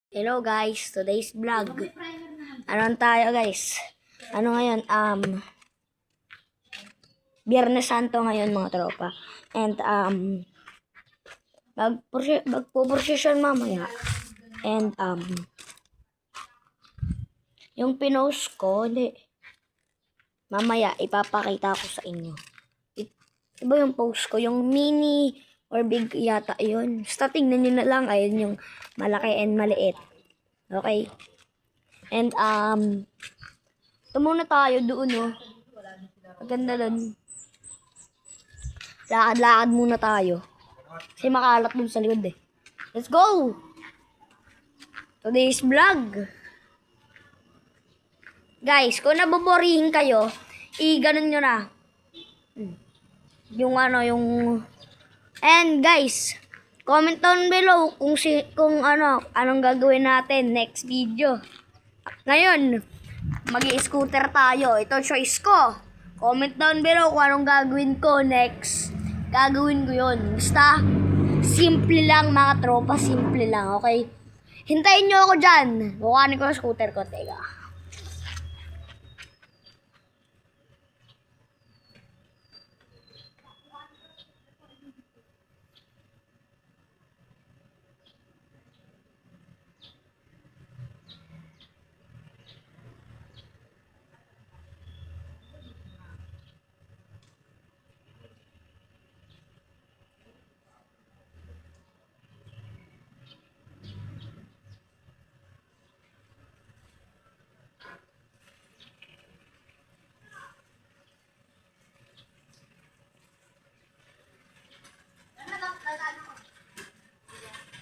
Hello guys, today's vlog. Ano tayo guys? Ano ngayon? Biyernes Santo ngayon mga tropa. And magpo-procession mamaya. And yung pinost ko, mamaya ipapakita ko sa inyo. Iba yung post ko, yung mini or big yata yun. Basta tingnan nyo na lang, ayun yung malaki and maliit. Okay? And ito muna tayo doon, oh. Maganda doon. Lakad-lakad muna tayo. Kasi makalat dun sa likod eh. Let's go! Today's vlog. Guys, kung naboborihin kayo, i-ganon nyo na. Yung And guys, comment down below kung anong gagawin natin next video. Ngayon, mag-i-scooter tayo. Ito choice ko. Comment down below kung anong gagawin ko next. Gagawin ko yun. Basta, simple lang mga tropa. Simple lang, okay? Hintayin nyo ako dyan. Bukanin ko yung scooter ko. Teka.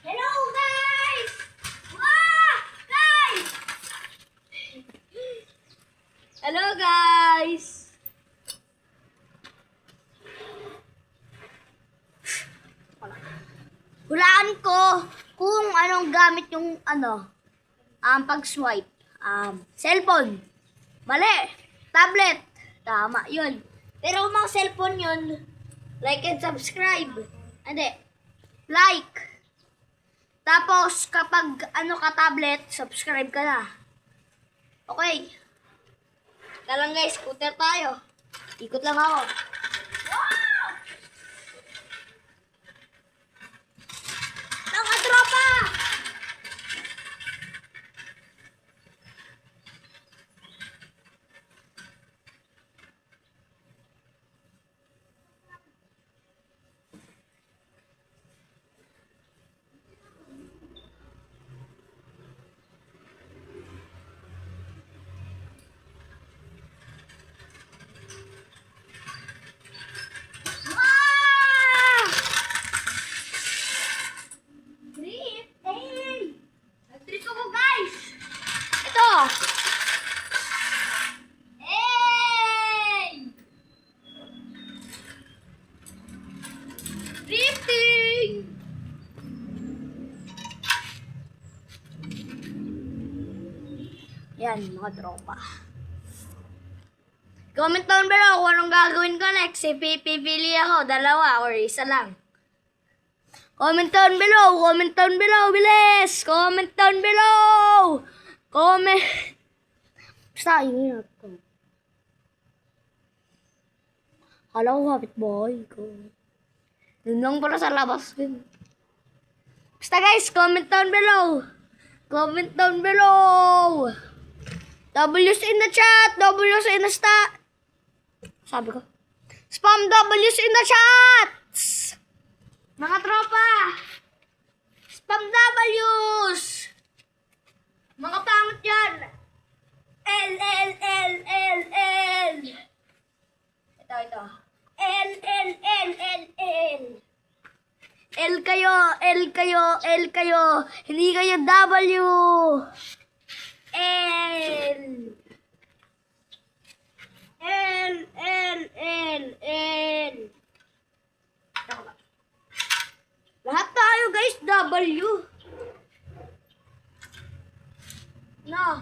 Hello guys! Wow! Guys! Hello guys! Hulaan ko kung anong gamit yung pag-swipe. Cellphone. Mali. Tablet. Tama, yun. Pero kung mga cellphone yun, like and subscribe. Hindi. Like. Tapos, kapag ka-tablet, subscribe ka na. Okay. Ika lang guys, scooter tayo. Ikot lang ako. Wow! Mga tropa! Drifting! Yan, mga tropa. Comment down below kung anong gagawin ko next. Si pipili ako, dalawa or isa lang. Comment down below, bilis! Comment down below! Comment! Basta, yun yun. Kala ko kapitbahay ko. Yun lang pala sa labas. Basta guys, comment down below. Comment down below. W's in the chat. W's in the sabi ko. Spam W's in the chat. Mga tropa. Spam W's. Mga pangit yan. L. Ito. L kayo. Hindi kayo W. L. Lahat tayo guys, W. No.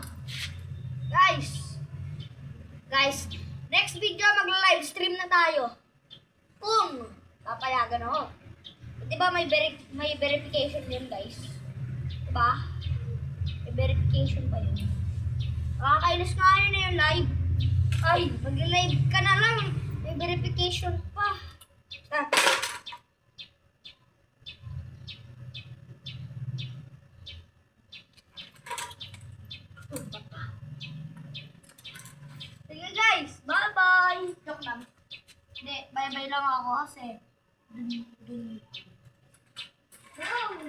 Guys, next video mag-live stream na tayo. Kung papayagan ako. 'Di ba may verification din guys? 'Di ba? May verification pa yun. Nakakainis nga yun yung live. Ay, mag-live ka na lang. May verification pa. Ah. Sige guys, bye-bye. Joke lang. Hindi, bye-bye lang ako kasi dun. Wow.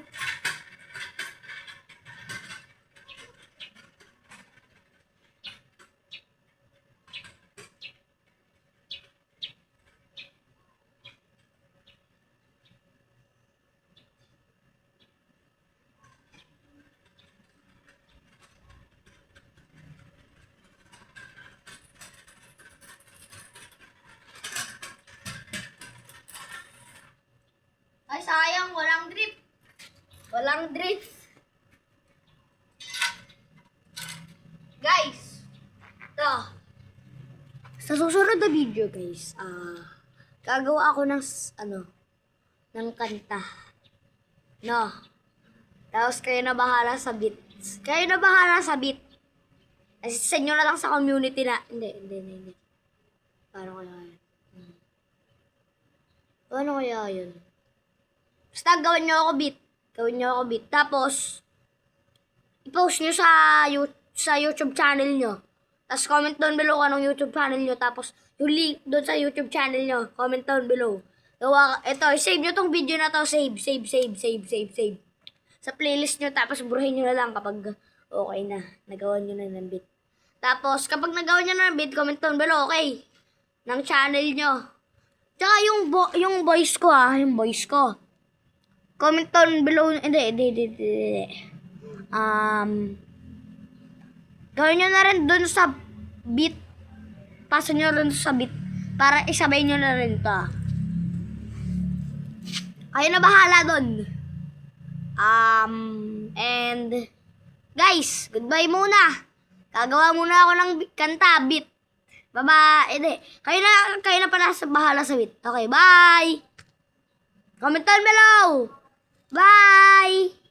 Ay, sayang. Walang drip. Walang drift. Guys, ito. Sa susunod na video, guys, gagawa ako ng, ng kanta. No. Tapos kayo na bahala sa beat. Kayo na bahala sa beat. Kasi sa inyo na lang sa community na. Hindi. Paano kaya yun? Paano kaya yun? Basta gawin nyo ako beat. Gawin nyo ako beat. Tapos, i-post nyo sa YouTube channel nyo. Tapos comment down below anong YouTube channel nyo. Tapos, yung link doon sa YouTube channel nyo. Comment down below. Ito, save nyo tong video na to. Save. Sa playlist nyo. Tapos, burahin nyo na lang kapag okay na. Nagawa nyo na ng beat. Tapos, kapag nagawa nyo na ng beat, comment down below, okay? Ng channel nyo. Tsaka yung voice ko yung voice ko. Comment down below. Hindi. Gawin nyo na rin dun sa beat. Pasa nyo rin sa beat. Para isabay nyo na rin to. Kayo na bahala dun. And guys, goodbye muna. Gagawa muna ako ng kanta, beat. Bye-bye. Kayo na pala bahala sa beat. Okay, bye. Comment down below. Bye!